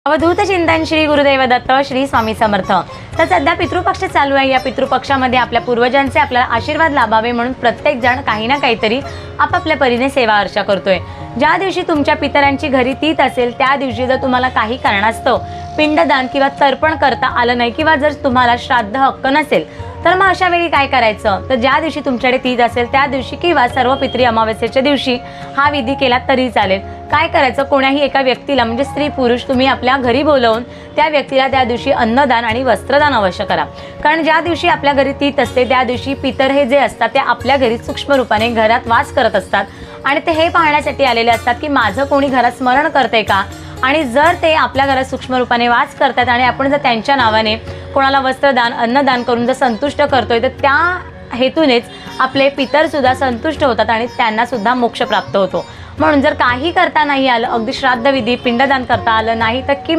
अवधूत चिंतन श्री गुरुदेव दत्त श्री स्वामी समर्थ। तर सध्या पितृपक्ष चालू आहे। या पितृपक्षामध्ये आपल्या पूर्वजांचे आपल्याला आशीर्वाद लाभावे म्हणून प्रत्येक जण काही ना काहीतरी आपापल्या परीने सेवा अर्चा करतोय। ज्या दिवशी तुमच्या पितरांची घरी तीत असेल त्या दिवशी जर तुम्हाला काही कारणास्तव पिंडदान किंवा तर्पण करता आलं नाही किंवा जर तुम्हाला श्राद्ध हक्क नसेल तर मग अशा वेळी काय करायचं, तर ज्या दिवशी तुमच्याकडे तीत असेल त्या दिवशी किंवा सर्व पितरी अमावस्येच्या दिवशी हा विधी केला तरी चालेल। काय करायचं, कोणाही एका व्यक्तीला म्हणजे स्त्री पुरुष तुम्ही आपल्या घरी बोलवून त्या व्यक्तीला त्या दिवशी अन्नदान आणि वस्त्रदान अवश्य करा। कारण ज्या दिवशी आपल्या घरी तीत असते त्या दिवशी पितर हे जे असतात ते आपल्या घरी सूक्ष्म रूपाने घरात वास करत असतात आणि ते हे पाहण्यासाठी आलेले असतात की माझं कोणी घरात स्मरण करते का, आणि जर ते आपल्या घरात सूक्ष्म रूपाने वास करतात आणि आपण जर त्यांच्या नावाने कोणाला वस्त्रदान अन्नदान करून जर संतुष्ट करतोय तर त्या हेतूनेच आपले पितर सुद्धा संतुष्ट होतात आणि त्यांना सुद्धा मोक्ष प्राप्त होतो। म्हणून जर काही करता नाही आलं, अगदी श्राद्ध विधी पिंडदान करता आलं नाही तर